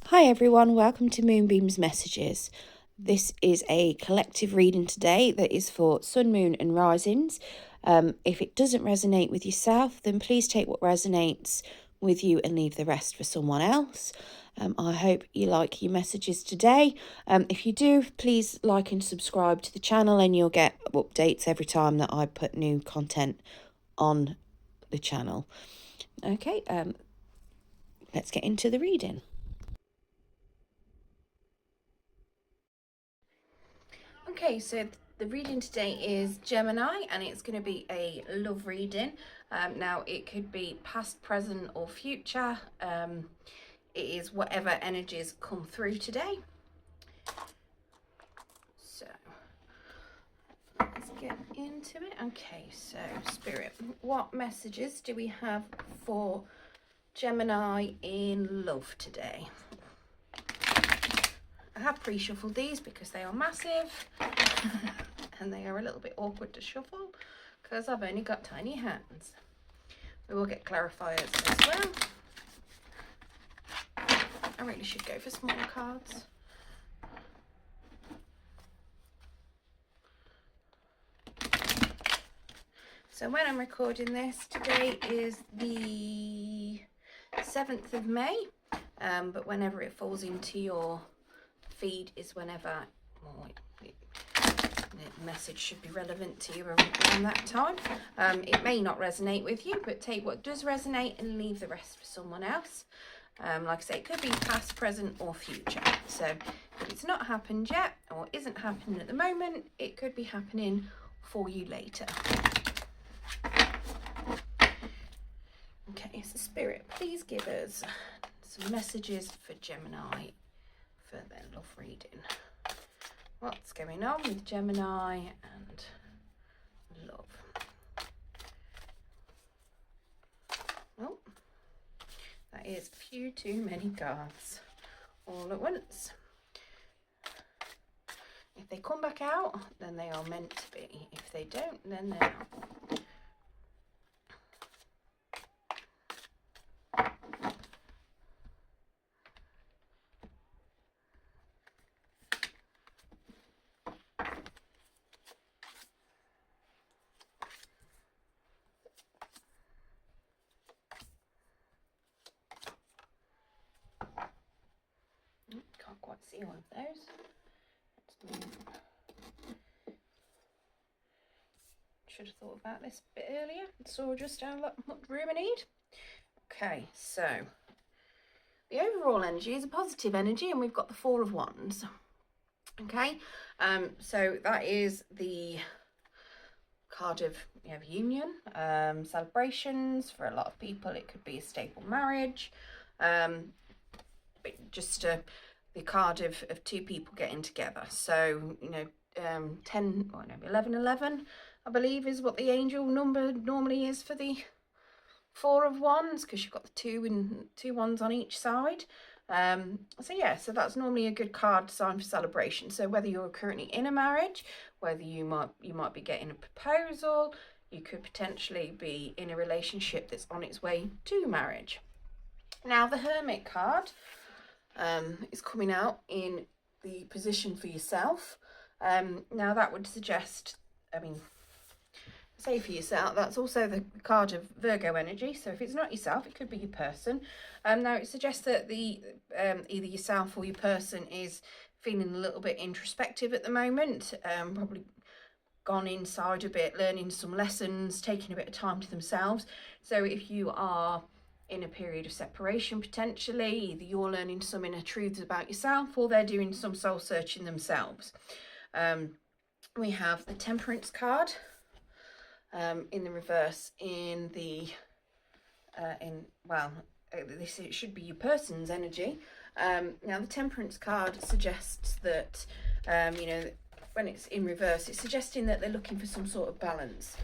Hi everyone, welcome to Moonbeam's Messages. This is a collective reading today that is for Sun, Moon and Risings. If it doesn't resonate with yourself, then please take what resonates with you and leave the rest for someone else. I hope you like your messages today. If you do, please like and subscribe to the channel and you'll get updates every time that I put new content on the channel. Okay, let's get into the reading. Okay, so the reading today is Gemini and it's going to be a love reading. Now it could be past, present or future. It is whatever energies come through today. So let's get into it. Okay, so Spirit, what messages do we have for Gemini in love today? I have pre-shuffled these because they are massive and they are a little bit awkward to shuffle because I've only got tiny hands. We will get clarifiers as well. I really should go for smaller cards. So when I'm recording this, today is the 7th of May, but whenever it falls into your feed is whenever the message should be relevant to you around that time. It may not resonate with you, but take what does resonate and leave the rest for someone else. Like I say, it could be past, present or future. So if it's not happened yet or isn't happening at the moment, it could be happening for you later. Okay, so Spirit, please give us some messages for Gemini for their love reading. What's going on with Gemini and love? Oh, that is a few too many cards all at once. If they come back out, then they are meant to be. If they don't, then they're not. Can't quite see all of those. Should have thought about this a bit earlier. Saw just how much room I need. Okay, so the overall energy is a positive energy and we've got the Four of Wands. Okay, so that is the card of union, celebrations. For a lot of people it could be a stable marriage, but just the card of two people getting together. So 11 I believe is what the angel number normally is for the Four of Wands, because you've got the two wands on each side. So yeah, so that's normally a good card sign for celebration. So whether you're currently in a marriage, whether you might be getting a proposal, you could potentially be in a relationship that's on its way to marriage. Now the Hermit card is coming out in the position for yourself. Now that would suggest, say for yourself, that's also the card of Virgo energy. So if it's not yourself, it could be your person. Now it suggests that the either yourself or your person is feeling a little bit introspective at the moment, probably gone inside a bit, learning some lessons, taking a bit of time to themselves. So if you are in a period of separation, potentially either you're learning some inner truths about yourself or they're doing some soul searching themselves. We have the Temperance card in the reverse in the this it should be your person's energy. Now the Temperance card suggests that when it's in reverse, it's suggesting that they're looking for some sort of balance.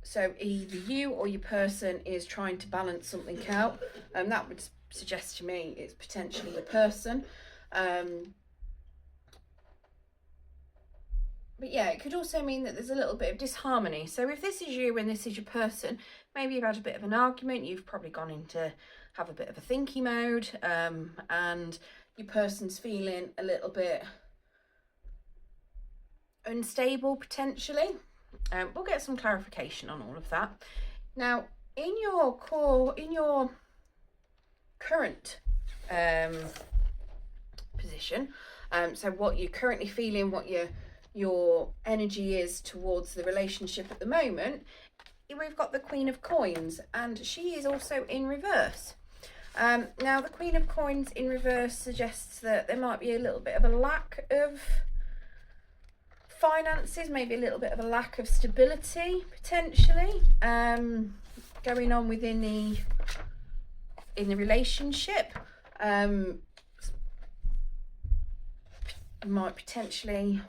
So either you or your person is trying to balance something out, and that would suggest to me it's potentially your person. But yeah, it could also mean that there's a little bit of disharmony. So if this is you and this is your person, maybe you've had a bit of an argument, you've probably gone into have a bit of a thinky mode, and your person's feeling a little bit unstable potentially. We'll get some clarification on all of that. Now, in your current position, so what you're currently feeling, what your energy is towards the relationship at the moment, we've got the Queen of Coins, and she is also in reverse. Now, the Queen of Coins in reverse suggests that there might be a little bit of a lack of finances, maybe a little bit of a lack of stability potentially going on within the relationship. Might potentially,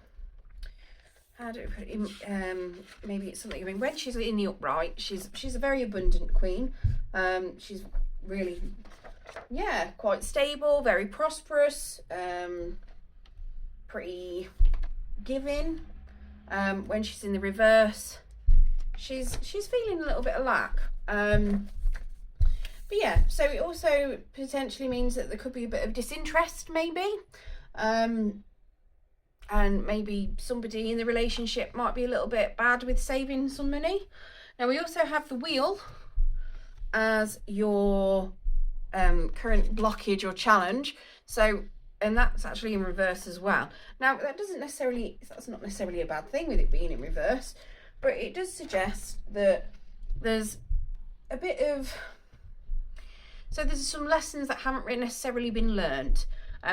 how do I put it, maybe it's something, I mean, when she's in the upright, she's a very abundant queen. She's really, yeah, quite stable, very prosperous, pretty giving. When she's in the reverse, she's feeling a little bit of lack. But yeah, so it also potentially means that there could be a bit of disinterest maybe, and maybe somebody in the relationship might be a little bit bad with saving some money. Now, we also have the Wheel as your current blockage or challenge, so, and that's actually in reverse as well. Now, that's not necessarily a bad thing with it being in reverse, but it does suggest that there's a bit of, so there's some lessons that haven't really necessarily been learnt.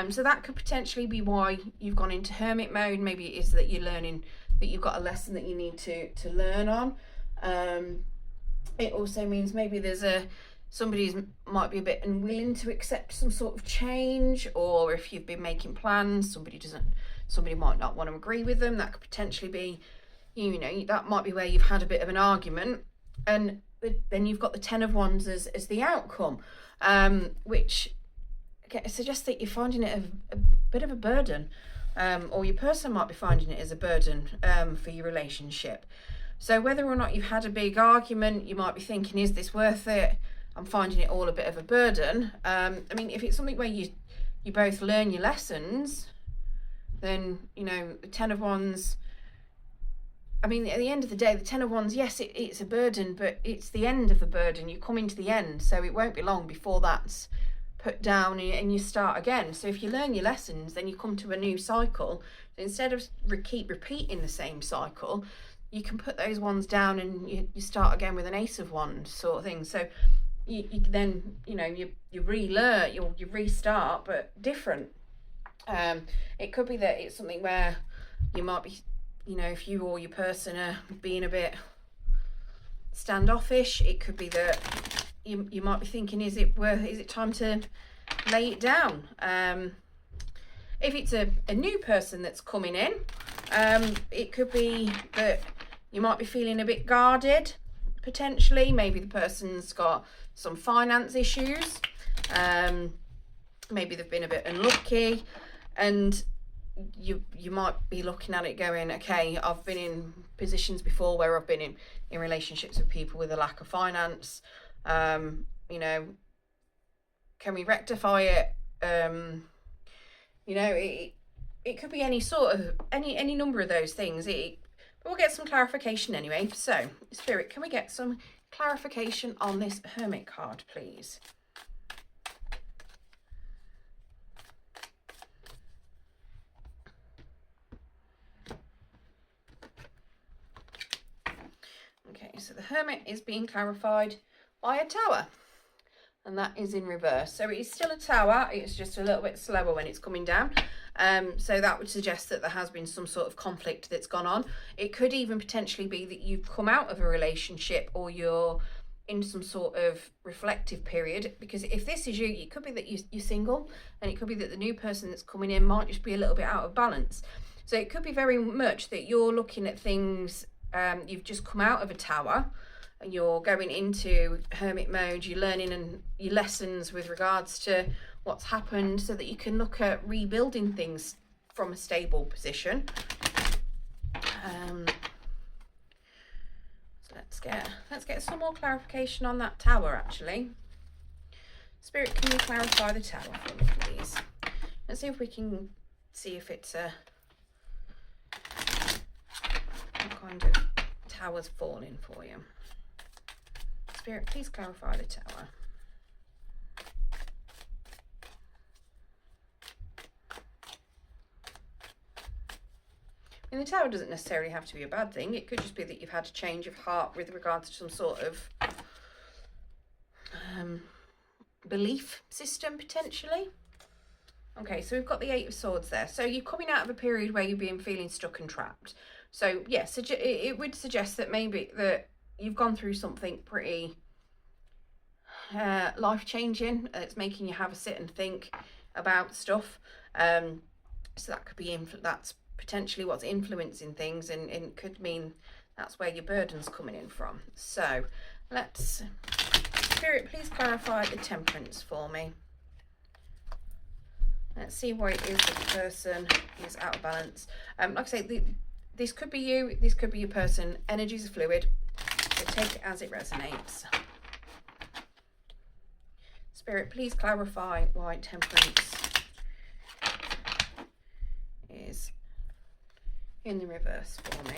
So that could potentially be why you've gone into hermit mode. Maybe it is that you're learning that you've got a lesson that you need to learn on. It also means maybe there's somebody might be a bit unwilling to accept some sort of change, or if you've been making plans, somebody might not want to agree with them. That could potentially be, you know, that might be where you've had a bit of an argument, and then you've got the Ten of Wands as the outcome, which suggests that you're finding it a bit of a burden, or your person might be finding it as a burden for your relationship. So whether or not you've had a big argument, you might be thinking, is this worth it? I'm finding it all a bit of a burden. I mean, if it's something where you both learn your lessons, then, you know, the Ten of Wands, I mean, at the end of the day, the Ten of Wands, yes, it's a burden, but it's the end of the burden. You come into the end, so it won't be long before that's put down and you start again. So if you learn your lessons, then you come to a new cycle. Instead of keep repeating the same cycle, you can put those ones down and you start again with an Ace of Wands sort of thing. So you then, you know, you relearn, you restart, but different. It could be that it's something where you might be, you know, if you or your person are being a bit standoffish, it could be that you might be thinking, is it time to lay it down? If it's a new person that's coming in, it could be that you might be feeling a bit guarded, potentially. Maybe the person's got some finance issues, maybe they've been a bit unlucky, and you might be looking at it going, okay, I've been in positions before where I've been in relationships with people with a lack of finance. You know, can we rectify it? You know, it could be any sort of any number of those things. But we'll get some clarification anyway. So, Spirit, can we get some clarification on this Hermit card, please? Okay, so the Hermit is being clarified by a Tower, and that is in reverse. So it is still a Tower, it's just a little bit slower when it's coming down. So that would suggest that there has been some sort of conflict that's gone on. It could even potentially be that you've come out of a relationship, or you're in some sort of reflective period, because if this is you, it could be that you're single, and it could be that the new person that's coming in might just be a little bit out of balance. So it could be very much that you're looking at things, you've just come out of a Tower, and you're going into hermit mode, you're learning your lessons with regards to what's happened, so that you can look at rebuilding things from a stable position. So let's let's get some more clarification on that Tower, actually. Spirit, can you clarify the Tower for me, please? Let's see if we can see if it's what kind of tower's falling for you. Spirit, please clarify the Tower. And the Tower doesn't necessarily have to be a bad thing. It could just be that you've had a change of heart with regards to some sort of belief system, potentially. Okay, so we've got the Eight of Swords there. So you're coming out of a period where you've been feeling stuck and trapped. So yes, it would suggest that maybe that you've gone through something pretty life-changing. It's making you have a sit and think about stuff. So that could be that's potentially what's influencing things, and it could mean that's where your burden's coming in from. So let's, Spirit, please clarify the Temperance for me. Let's see why it is that the person is out of balance. Like I say, this could be you, this could be your person. Energies are fluid, so take it as it resonates. Spirit, please clarify why Temperance is in the reverse for me.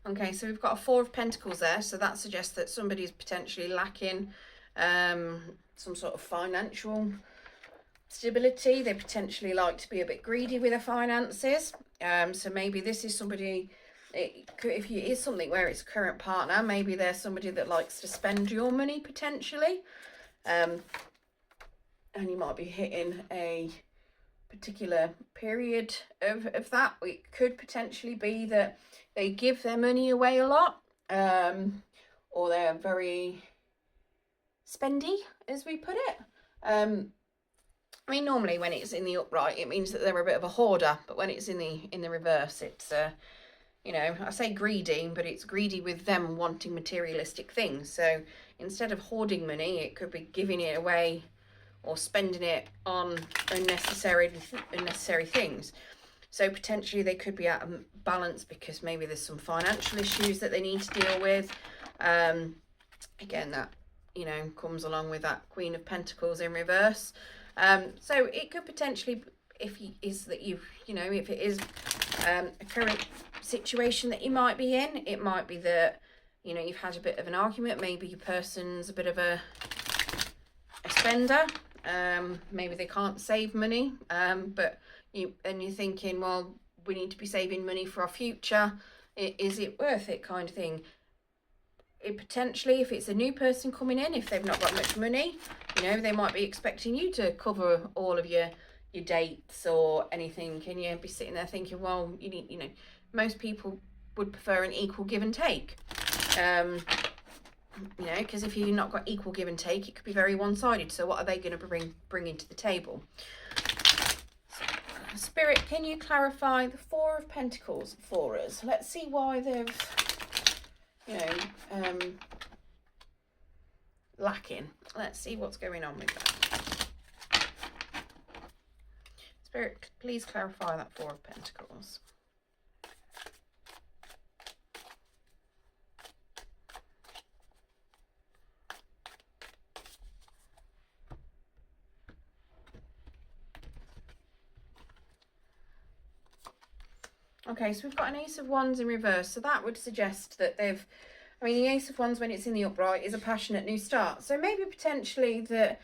Okay, so we've got a Four of Pentacles there, so that suggests that somebody's potentially lacking some sort of financial stability. They potentially like to be a bit greedy with their finances. So maybe this is somebody, if it is something where it's a current partner, maybe there's somebody that likes to spend your money potentially. And you might be hitting a particular period of that. It could potentially be that they give their money away a lot, or they're very spendy, as we put it. I mean, normally when it's in the upright, it means that they're a bit of a hoarder, but when it's in the reverse, it's you know, I say greedy, but it's greedy with them wanting materialistic things. So instead of hoarding money, it could be giving it away or spending it on unnecessary things. So potentially they could be out of balance because maybe there's some financial issues that they need to deal with. Again, that, you know, comes along with that Queen of Pentacles in reverse. So it could potentially, if it is a current situation that you might be in, it might be that, you know, you've had a bit of an argument. Maybe your person's a bit of a spender. Maybe they can't save money, but you're thinking, well, we need to be saving money for our future. Is it worth it, kind of thing? It potentially, if it's a new person coming in, if they've not got much money, you know, they might be expecting you to cover all of your dates or anything, and you'll be sitting there thinking, well, you need, you know, most people would prefer an equal give and take. You know, because if you've not got equal give and take, it could be very one-sided. So what are they going to bring into the table? Spirit, can you clarify the Four of Pentacles for us? Let's see why they've, you know, lacking. Let's see what's going on with that. Spirit, please clarify that Four of Pentacles. Okay, so we've got an Ace of Wands in reverse, so that would suggest that they've, I mean, the Ace of Wands when it's in the upright is a passionate new start. So maybe potentially that,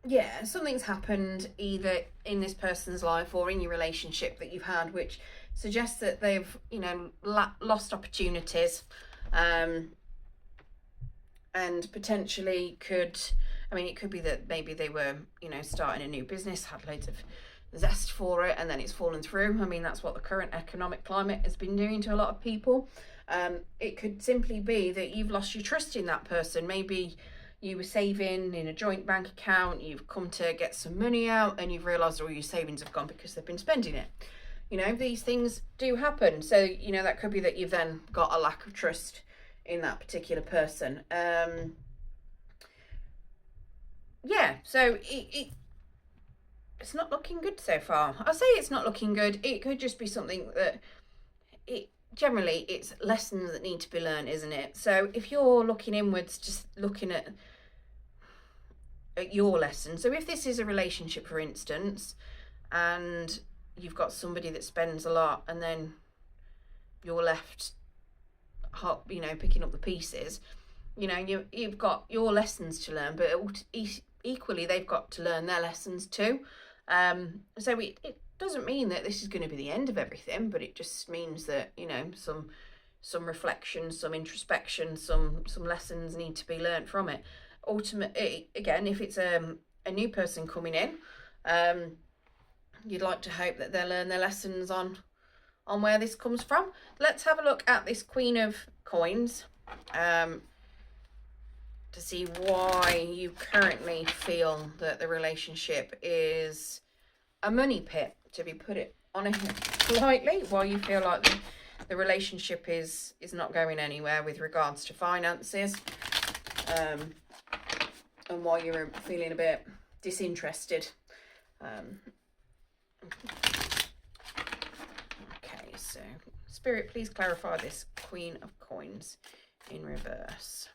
yeah, something's happened either in this person's life or in your relationship that you've had, which suggests that they've, you know, lost opportunities, and potentially could, I mean, it could be that maybe they were, you know, starting a new business, had loads of zest for it, and then it's fallen through. I mean, that's what the current economic climate has been doing to a lot of people. It could simply be that you've lost your trust in that person. Maybe you were saving in a joint bank account, you've come to get some money out, and you've realised all your savings have gone because they've been spending it. You know, these things do happen. So, you know, that could be that you've then got a lack of trust in that particular person. Yeah, so it's not looking good so far. I say it's not looking good. It could just be something that generally it's lessons that need to be learned, isn't it? So if you're looking inwards, just looking at your lessons. So if this is a relationship, for instance, and you've got somebody that spends a lot, and then you're left, you know, picking up the pieces. You know, you've got your lessons to learn, but equally they've got to learn their lessons too. So it doesn't mean that this is going to be the end of everything, but it just means that, you know, some reflection, some introspection, some lessons need to be learned from it. Ultimately, again, if it's a new person coming in, you'd like to hope that they'll learn their lessons on where this comes from. Let's have a look at this Queen of Coins to see why you currently feel that the relationship is a money pit, to be put it on it politely, why you feel like the relationship is not going anywhere with regards to finances, and why you're feeling a bit disinterested. Okay, so Spirit, please clarify this Queen of Coins in reverse.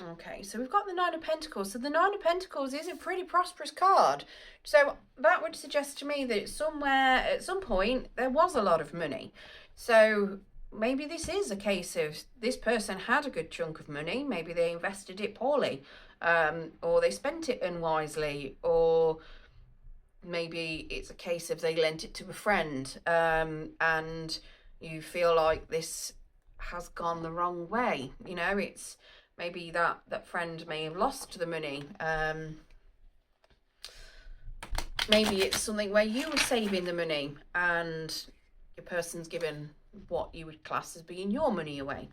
Okay, so we've got the Nine of Pentacles. So the Nine of Pentacles is a pretty prosperous card. So that would suggest to me that somewhere, at some point, there was a lot of money. So maybe this is a case of this person had a good chunk of money. Maybe they invested it poorly, or they spent it unwisely, or maybe it's a case of they lent it to a friend, and you feel like this has gone the wrong way. You know, it's maybe that friend may have lost the money. Maybe it's something where you were saving the money and your person's given what you would class as being your money away.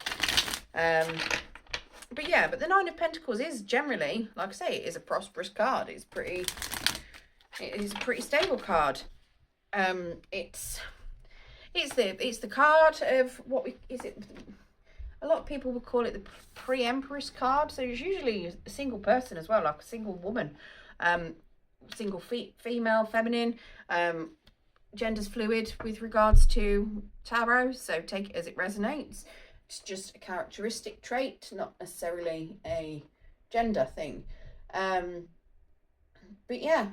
But yeah, but the Nine of Pentacles is generally, like I say, it is a prosperous card. It is a pretty stable card. It's the card of a lot of people would call it the pre-empress card. So it's usually a single person as well, like a single woman, single female, feminine, gender's fluid with regards to tarot. So take it as it resonates. It's just a characteristic trait, not necessarily a gender thing. But yeah,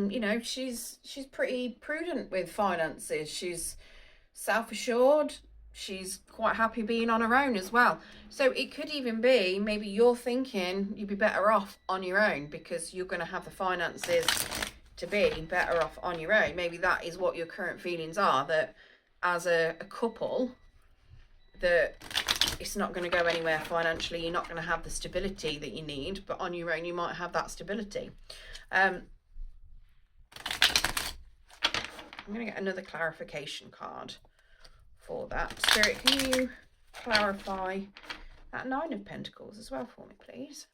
you know, she's pretty prudent with finances. She's self-assured. She's quite happy being on her own as well. So it could even be, maybe you're thinking you'd be better off on your own because you're going to have the finances to be better off on your own. Maybe that is what your current feelings are, that as a couple, that it's not going to go anywhere financially. You're not going to have the stability that you need, but on your own, you might have that stability. I'm going to get another clarification card for that. Spirit, can you clarify that Nine of Pentacles as well for me, please?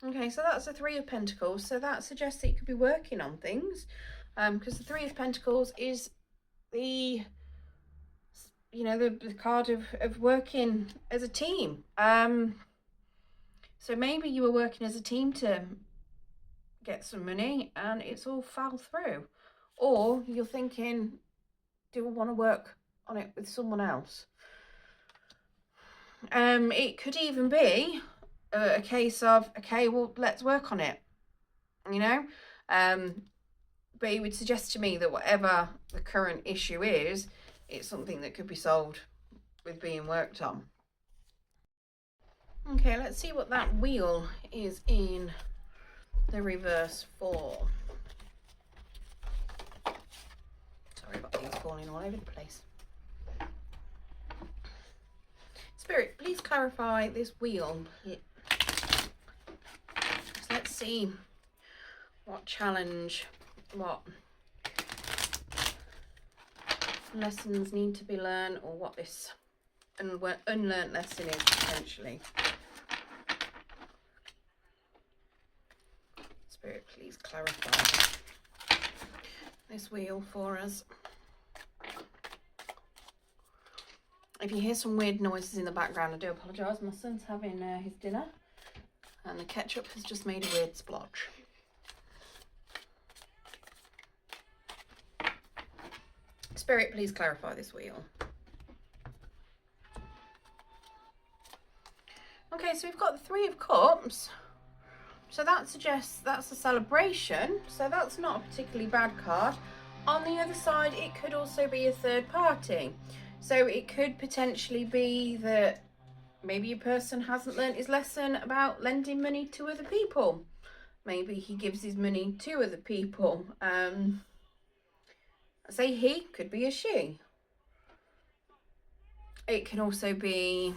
Okay, so that's the Three of Pentacles. So that suggests that you could be working on things, because the Three of Pentacles is the, you know, the card of working as a team. So maybe you were working as a team to get some money and it's all fell through, or you're thinking, do I want to work on it with someone else? It could even be a case of, okay, well, let's work on it. you know. But it would suggest to me that whatever the current issue is, it's something that could be solved with being worked on. Okay, let's see what that wheel is in the reverse for. Sorry about things falling all over the place. Spirit, please clarify this wheel. So let's see what challenge, what lessons need to be learned, or what this unlearned lesson is potentially. Spirit, please clarify this wheel for us. If you hear some weird noises in the background, I do apologise. My son's having his dinner and the ketchup has just made a weird splotch. Spirit, please clarify this wheel. Okay, so we've got the Three of Cups. So that suggests that's a celebration. So that's not a particularly bad card. On the other side, it could also be a third party. So it could potentially be that maybe a person hasn't learnt his lesson about lending money to other people. Maybe he gives his money to other people. I say he, could be a she. It can also be,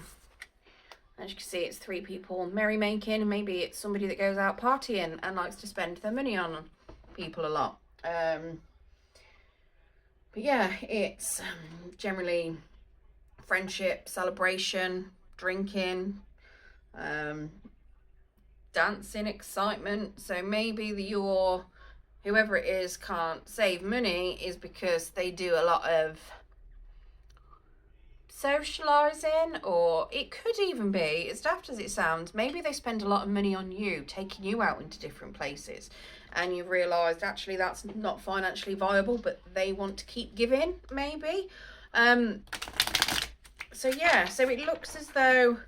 as you can see, it's three people merrymaking, and maybe it's somebody that goes out partying and likes to spend their money on people a lot. But yeah, it's generally friendship, celebration, drinking, dancing, excitement. So maybe whoever it is can't save money is because they do a lot of socialising, or it could even be, as daft as it sounds, maybe they spend a lot of money on you, taking you out into different places, and you've realised actually that's not financially viable, but they want to keep giving, maybe. So yeah, so it looks as though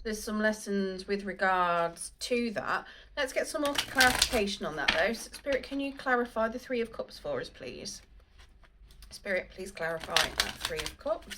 there's some lessons with regards to that. Let's get some more clarification on that though. Spirit, can you clarify the Three of Cups for us, please? Spirit, please clarify that Three of Cups.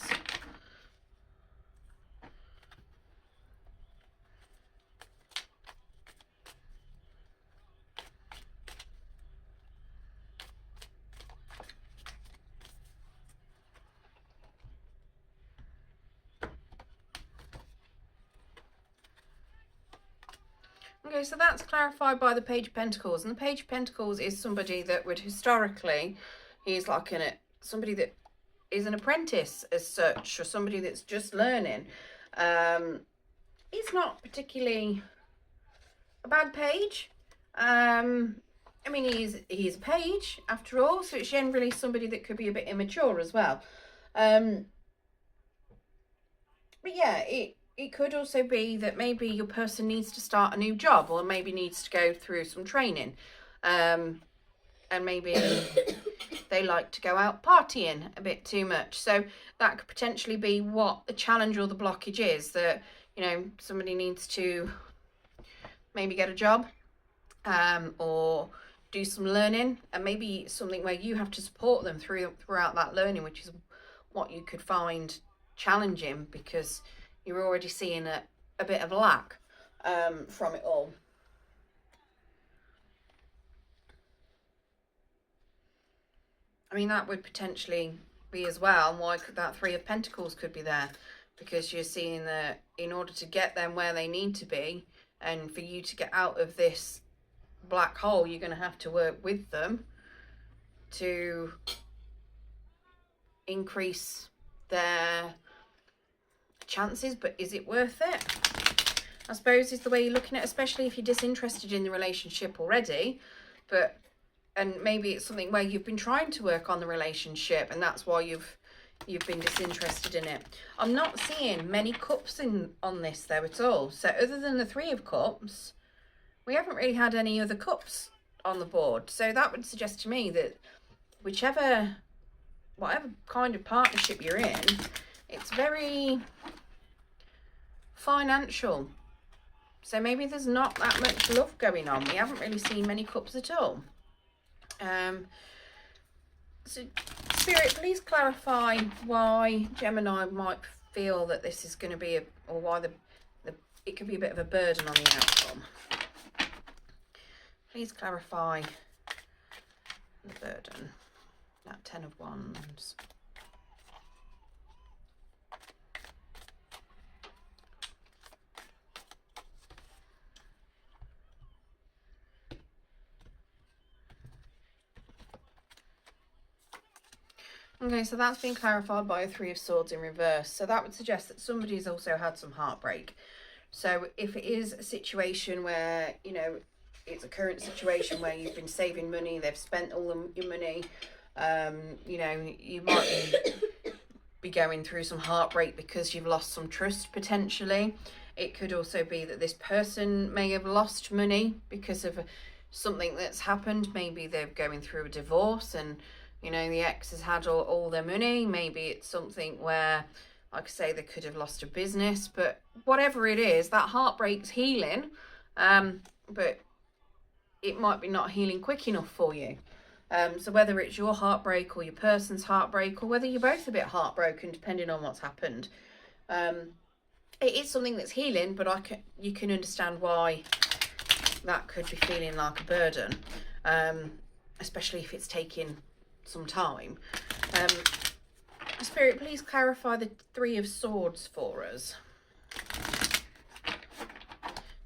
Okay, so that's clarified by the Page of Pentacles, and the Page of Pentacles is somebody that would historically, he's like somebody that is an apprentice as such, or somebody that's just learning. He's not particularly a bad page. I mean, he's a page after all, so it's generally somebody that could be a bit immature as well. But yeah, it could also be that maybe your person needs to start a new job, or maybe needs to go through some training. And maybe they like to go out partying a bit too much. So that could potentially be what the challenge or the blockage is, that, you know, somebody needs to maybe get a job, or do some learning, and maybe something where you have to support them throughout that learning, which is what you could find challenging because you're already seeing a bit of lack from it all. I mean, that would potentially be as well, and why that Three of Pentacles could be there, because you're seeing that in order to get them where they need to be, and for you to get out of this black hole, you're going to have to work with them to increase their chances. But is it worth it, I suppose, is the way you're looking at it, especially if you're disinterested in the relationship already. And maybe it's something where you've been trying to work on the relationship, and that's why you've been disinterested in it. I'm not seeing many cups on this though at all. So other than the Three of Cups, we haven't really had any other cups on the board. So that would suggest to me that whatever kind of partnership you're in, it's very financial. So maybe there's not that much love going on. We haven't really seen many cups at all. So Spirit, please clarify why Gemini might feel that this is going to be or why it could be a bit of a burden on the outcome. Please clarify the burden. That 10 of Wands. Okay, so that's been clarified by a 3 of Swords in reverse. So that would suggest that somebody's also had some heartbreak. So if it is a situation where, you know, it's a current situation where you've been saving money, they've spent all your money, you know, you might be going through some heartbreak because you've lost some trust potentially. It could also be that this person may have lost money because of something that's happened. Maybe they're going through a divorce and, you know, the ex has had all their money. Maybe it's something where, like I say, they could have lost a business. But whatever it is, that heartbreak's healing. But it might be not healing quick enough for you. So whether it's your heartbreak or your person's heartbreak, or whether you're both a bit heartbroken, depending on what's happened, it is something that's healing, but you can understand why that could be feeling like a burden, especially if it's taking some time. Spirit, please clarify the 3 of Swords for us.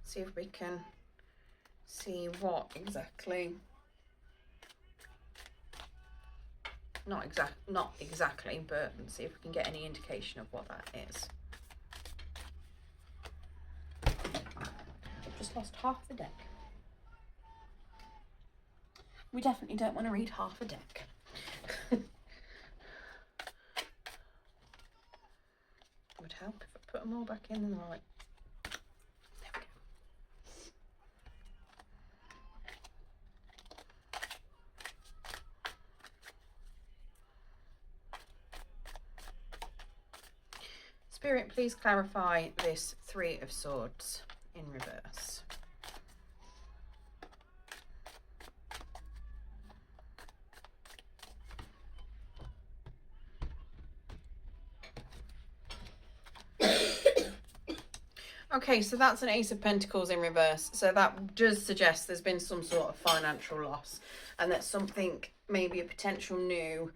See if we can see what exactly. Not exactly, but let's see if we can get any indication of what that is. I've just lost half the deck. We definitely don't want to read half a deck. Would help if I put them all back in the right. There we go. Spirit, please clarify this 3 of Swords in reverse. Okay, so that's an Ace of Pentacles in reverse. So that does suggest there's been some sort of financial loss, and that something, maybe a potential new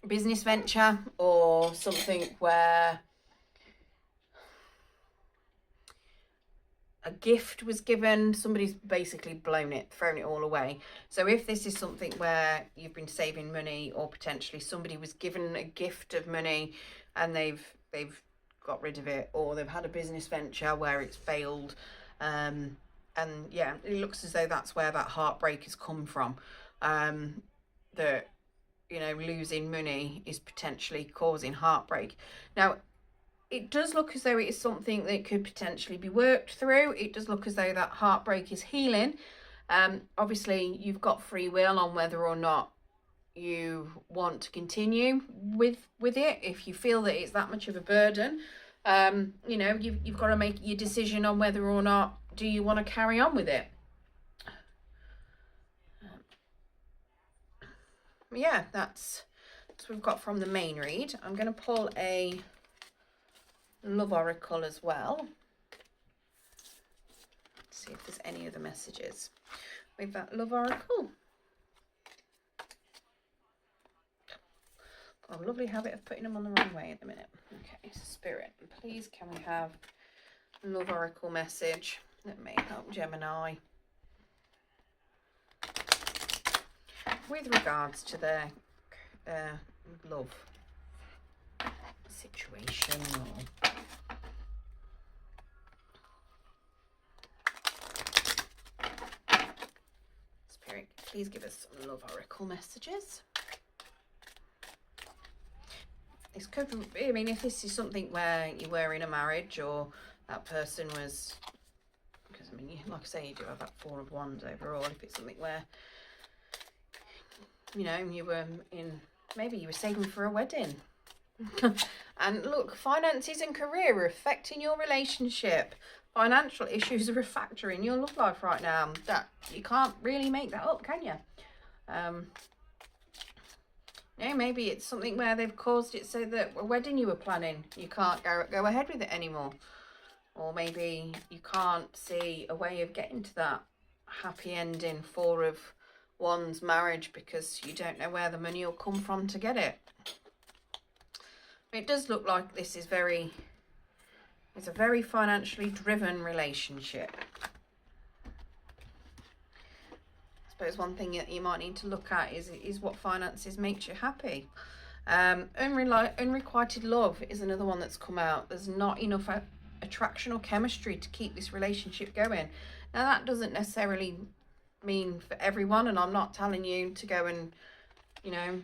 business venture, or something where a gift was given, somebody's basically blown it, thrown it all away. So if this is something where you've been saving money, or potentially somebody was given a gift of money and they've got rid of it, or they've had a business venture where it's failed, and yeah, it looks as though that's where that heartbreak has come from, that, you know, losing money is potentially causing heartbreak. Now, it does look as though it is something that could potentially be worked through. It does look as though that heartbreak is healing. Obviously, you've got free will on whether or not you want to continue with it. If you feel that it's that much of a burden, you know, you've got to make your decision on whether or not do you want to carry on with it. Yeah, that's what we've got from the main read. I'm going to pull a love oracle as well. See if there's any other messages with that love oracle. Got a lovely habit of putting them on the wrong way at the minute. Okay, Spirit, please can we have a love oracle message that may help Gemini with regards to their love situation, or Spirit, please give us some love oracle messages. This could, I mean, if this is something where you were in a marriage, or that person was, because I mean, like I say, you do have that 4 of Wands overall. If it's something where, you know, you were in, maybe you were saving for a wedding, And look, finances and career are affecting your relationship. Financial issues are a factor in your love life right now. That you can't really make that up, can you? No, maybe it's something where they've caused it so that a wedding you were planning, you can't go ahead with it anymore. Or maybe you can't see a way of getting to that happy ending, 4 of Wands marriage, because you don't know where the money will come from to get it. It does look like this is it's a very financially driven relationship. I suppose one thing that you might need to look at is what finances makes you happy. Unrequited love is another one that's come out. There's not enough attraction or chemistry to keep this relationship going. Now, that doesn't necessarily mean for everyone, and I'm not telling you to go and, you know,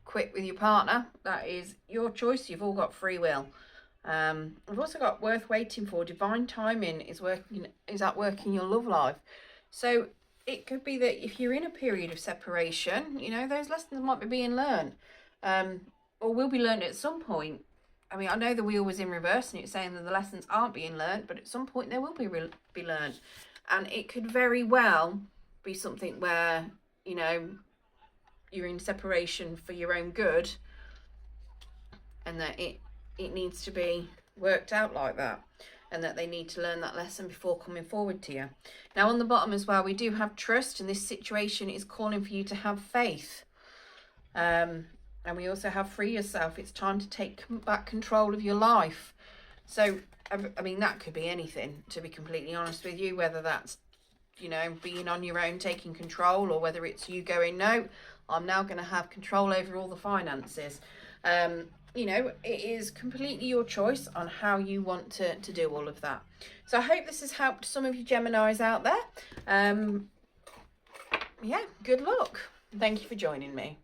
quit with your partner. That is your choice. You've all got free will. I've also got worth waiting for. Divine timing is at work in your love life. So it could be that if you're in a period of separation, you know, those lessons might be being learned, or will be learned at some point. I mean, I know the wheel was in reverse and it's saying that the lessons aren't being learned, but at some point they will be learned. And it could very well be something where, you know, you're in separation for your own good, and that it needs to be worked out like that, and that they need to learn that lesson before coming forward to you. Now, on the bottom as well, we do have trust, and this situation is calling for you to have faith. And we also have free yourself. It's time to take back control of your life. So, I mean, that could be anything, to be completely honest with you, whether that's, you know, being on your own, taking control, or whether it's you going, no, I'm now going to have control over all the finances. You know, it is completely your choice on how you want to do all of that. So I hope this has helped some of you Geminis out there. Yeah, good luck. Thank you for joining me.